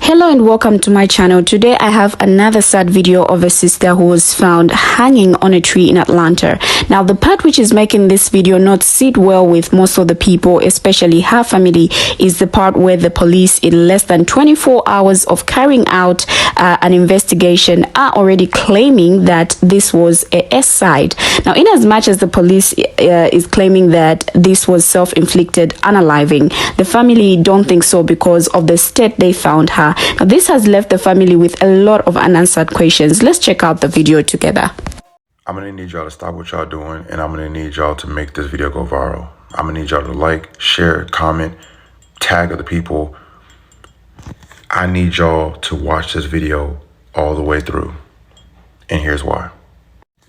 Hello and welcome to my channel. Today I have another sad video of a sister who was found hanging on a tree in Atlanta. Now the part which is making this video not sit well with most of the people, especially her family, is the part where the police, in less than 24 hours of carrying out an investigation, are already claiming that this was a suicide. Now, in as much as the police is claiming that this was self-inflicted unaliving, the family don't think so because of the state they found her. Now, this has left the family with a lot of unanswered questions. Let's check out the video together. I'm gonna need y'all to stop what y'all doing, and I'm gonna need y'all to make this video go viral. I'm gonna need y'all to like, share, comment, tag other people. I need y'all to watch this video all the way through, and here's why.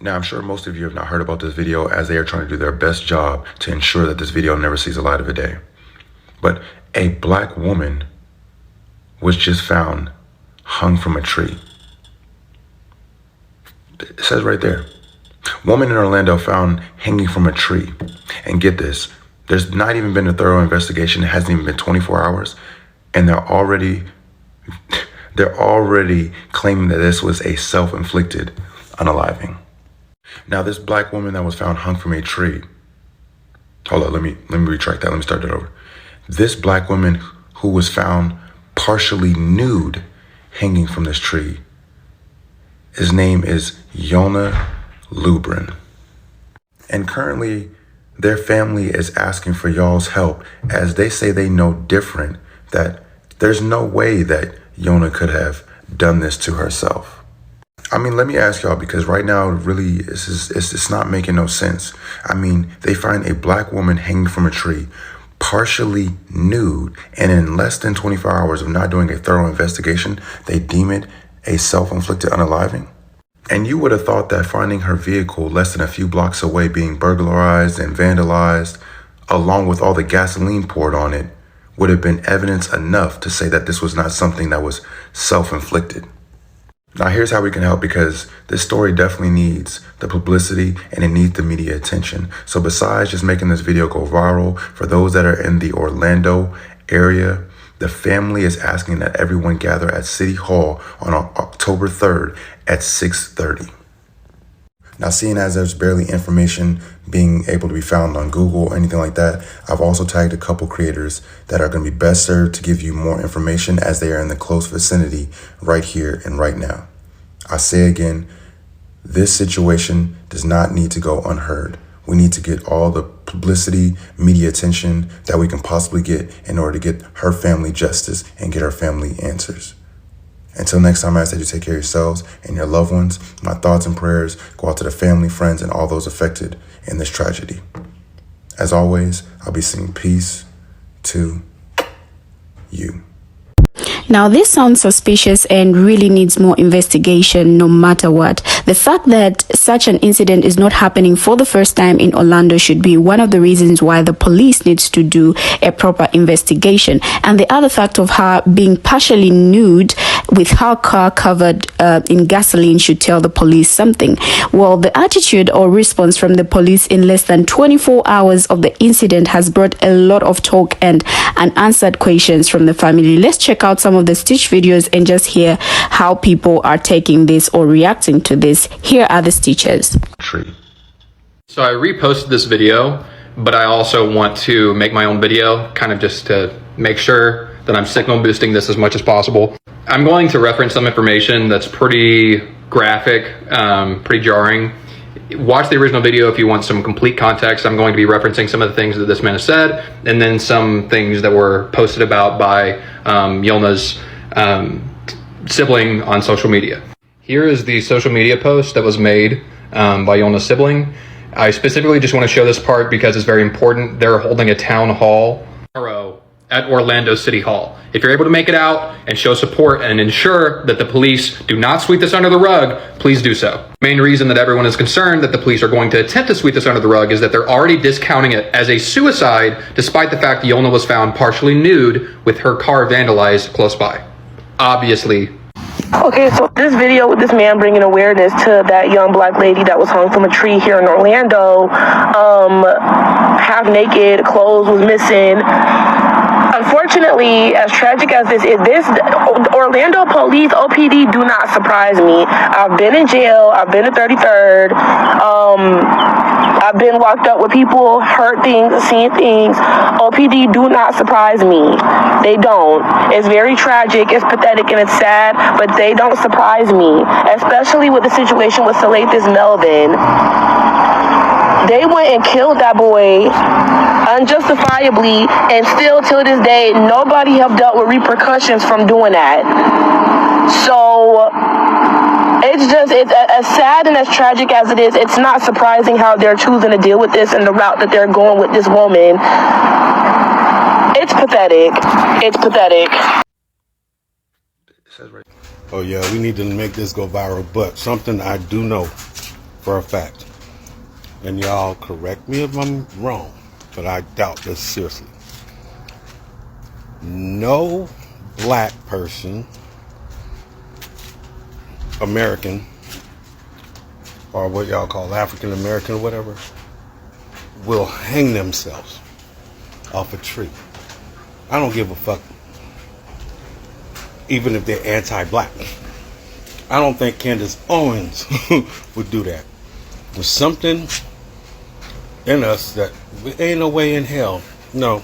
Now, I'm sure most of you have not heard about this video, as they are trying to do their best job to ensure that this video never sees the light of a day. But a black woman was just found hung from a tree. It says right there, woman in Orlando found hanging from a tree. And get this, there's not even been a thorough investigation. It hasn't even been 24 hours. And they're already claiming that this was a self-inflicted unaliving. Now, this black woman that was found hung from a tree. Hold on, let me retract that. Let me start that over. This black woman who was found partially nude hanging from this tree, his name is Yona Lubrin. And currently, their family is asking for y'all's help, as they say they know different, that there's no way that Yona could have done this to herself. I mean, let me ask y'all, because right now, really, it's not making no sense. I mean, they find a black woman hanging from a tree, partially nude, and in less than 24 hours of not doing a thorough investigation, they deem it a self-inflicted unaliving. And you would have thought that finding her vehicle less than a few blocks away being burglarized and vandalized, along with all the gasoline poured on it, would have been evidence enough to say that this was not something that was self-inflicted. Now, here's how we can help, because this story definitely needs the publicity and it needs the media attention. So besides just making this video go viral, for those that are in the Orlando area, the family is asking that everyone gather at City Hall on October 3rd at 6:30. Now, seeing as there's barely information being able to be found on Google or anything like that, I've also tagged a couple creators that are going to be best served to give you more information, as they are in the close vicinity right here and right now. I say again, this situation does not need to go unheard. We need to get all the publicity, media attention that we can possibly get in order to get her family justice and get her family answers. Until next time, I ask that you take care of yourselves and your loved ones. My thoughts and prayers go out to the family, friends, and all those affected in this tragedy. As always, I'll be singing peace to you. Now, this sounds suspicious and really needs more investigation no matter what. The fact that such an incident is not happening for the first time in Orlando should be one of the reasons why the police needs to do a proper investigation. And the other fact of her being partially nude with her car covered in gasoline should tell the police something. Well, the attitude or response from the police in less than 24 hours of the incident has brought a lot of talk and unanswered questions from the family. Let's check out some of the stitch videos and just hear how people are taking this or reacting to this. Here are the stitches. So I reposted this video, but I also want to make my own video, kind of just to make sure that I'm signal boosting this as much as possible. I'm going to reference some information that's pretty graphic, pretty jarring. Watch the original video if you want some complete context. I'm going to be referencing some of the things that this man has said, and then some things that were posted about by Yona's sibling on social media. Here is the social media post that was made by Yona's sibling. I specifically just want to show this part because it's very important. They're holding a town hall tomorrow at Orlando City Hall. If you're able to make it out and show support and ensure that the police do not sweep this under the rug, please do so. The main reason that everyone is concerned that the police are going to attempt to sweep this under the rug is that they're already discounting it as a suicide, despite the fact that Yona was found partially nude with her car vandalized close by. Obviously. Okay, so this video with this man bringing awareness to that young black lady that was hung from a tree here in Orlando, half naked, clothes was missing. Unfortunately, as tragic as this is, Orlando police, OPD, do not surprise me. I've been in jail. I've been to 33rd. I've been locked up with people, heard things, seen things. OPD do not surprise me. They don't. It's very tragic, it's pathetic, and it's sad, but they don't surprise me. Especially with the situation with Salathis Melvin. They went and killed that boy unjustifiably, and still till this day, nobody have dealt with repercussions from doing that. So it's as sad and as tragic as it is, it's not surprising how they're choosing to deal with this and the route that they're going with this woman. It's pathetic. It's pathetic. Oh yeah, we need to make this go viral, but something I do know for a fact, and y'all correct me if I'm wrong, but I doubt this seriously. No black person, American, or what y'all call African American or whatever, will hang themselves off a tree. I don't give a fuck, even if they're anti-black. I don't think Candace Owens would do that. There's something in us that ain't no way in hell. No,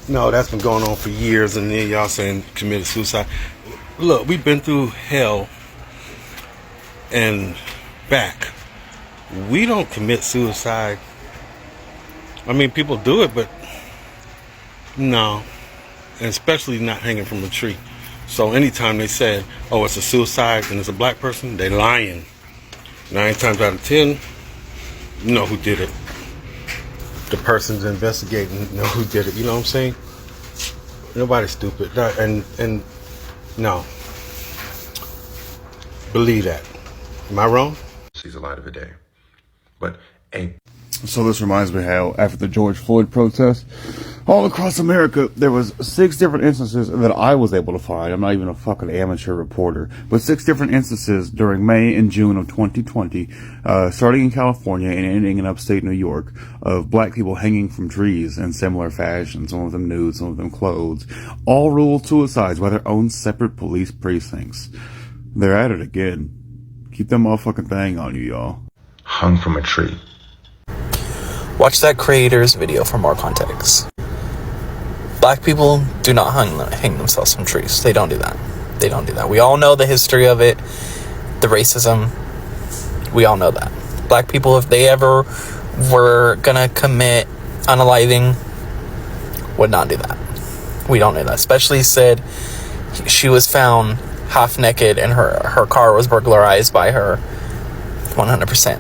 that's been going on for years, and then y'all saying committed suicide. Look, we've been through hell and back. We don't commit suicide. I mean, people do it, but no, and especially not hanging from a tree. So anytime they say, oh, it's a suicide and it's a black person, they lying. 9 times out of 10, you know who did it. The person's investigating, know who did it. You know what I'm saying? Nobody's stupid. And no. Believe that. Am I wrong? Sees a light of a day. But a So this reminds me how after the George Floyd protest, all across America, there was 6 different instances that I was able to find. I'm not even a fucking amateur reporter, but 6 different instances during May and June of 2020, starting in California and ending in upstate New York, of black people hanging from trees in similar fashion, some of them nude, some of them clothed, all ruled suicides by their own separate police precincts. They're at it again. Keep that motherfucking thing on you, y'all. hung from a tree. Watch that creator's video for more context. Black people do not hang themselves from trees. They don't do that. They don't do that. We all know the history of it, the racism. We all know that. Black people, if they ever were gonna commit unaliving, would not do that. We don't do that. Especially said she was found half naked and her car was burglarized by her. 100%.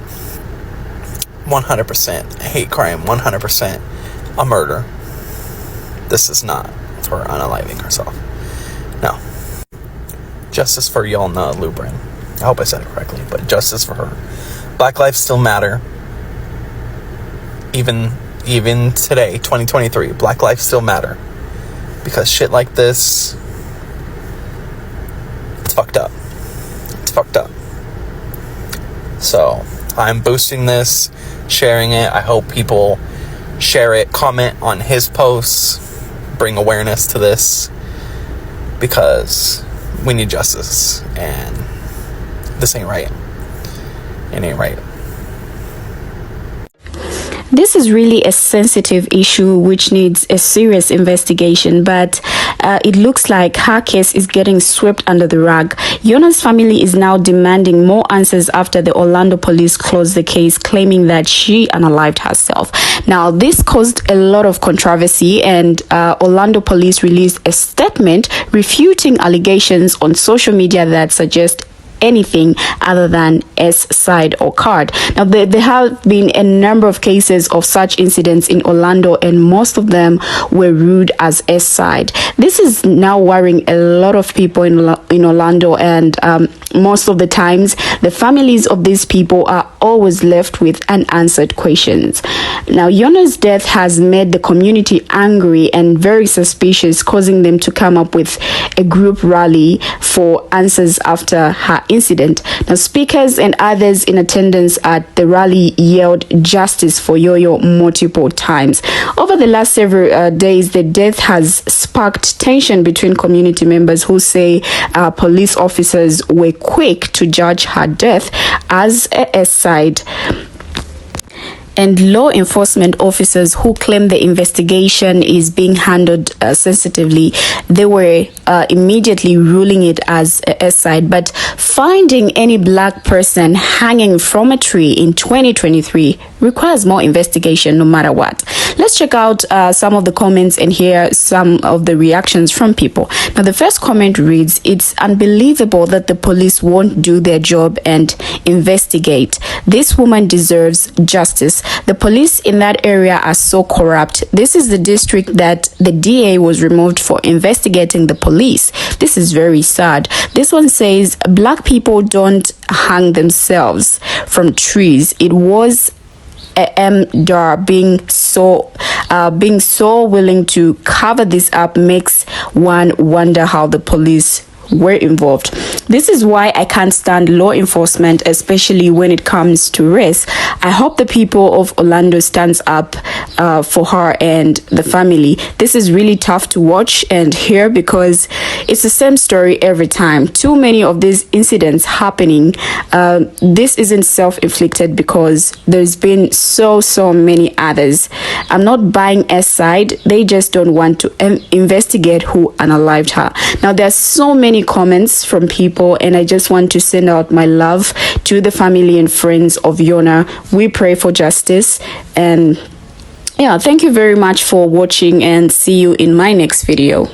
100% a hate crime. 100% a murder. This is not for unaliving herself. No. Justice for Yolna Lubrin. I hope I said it correctly, but justice for her. Black lives still matter. Even today, 2023, black lives still matter. Because shit like this, it's fucked up. It's fucked up. So, I'm boosting this, sharing it. I hope people share it, comment on his posts, bring awareness to this, because we need justice, and this ain't right. It ain't right. This is really a sensitive issue which needs a serious investigation, but it looks like her case is getting swept under the rug. Yona's family is now demanding more answers after the Orlando police closed the case, claiming that she unalived herself. Now, this caused a lot of controversy, and Orlando police released a statement refuting allegations on social media that suggest anything other than S side or card. Now, there have been a number of cases of such incidents in Orlando, and most of them were ruled as S side. This is now worrying a lot of people in Orlando, and most of the times the families of these people are always left with unanswered questions. Now, Yona's death has made the community angry and very suspicious, causing them to come up with a group rally for answers after her incident. Now, speakers and others in attendance at the rally yelled justice for Yo-Yo multiple times. Over the last several days, the death has sparked tension between community members who say police officers were quick to judge her death as a side, and law enforcement officers who claim the investigation is being handled sensitively. They were immediately ruling it as a side. But finding any black person hanging from a tree in 2023 requires more investigation no matter what. Let's check out some of the comments and hear some of the reactions from people. Now, the first comment reads, "It's unbelievable that the police won't do their job and investigate. This woman deserves justice. The police in that area are so corrupt. This is the district that the DA was removed for investigating the police. This is very sad." This one says, "Black people don't hang themselves from trees. It was Dar being so willing to cover this up makes one wonder how the police were involved." This is why I can't stand law enforcement, especially when it comes to race. I hope the people of Orlando stands up for her and the family. This is really tough to watch and hear because it's the same story every time. Too many of these incidents happening. This isn't self-inflicted because there's been so many others. I'm not buying a side. They just don't want to investigate who unalived her. Now, there's so many comments from people, and I just want to send out my love to the family and friends of Yona. We pray for justice, and yeah, thank you very much for watching, and see you in my next video.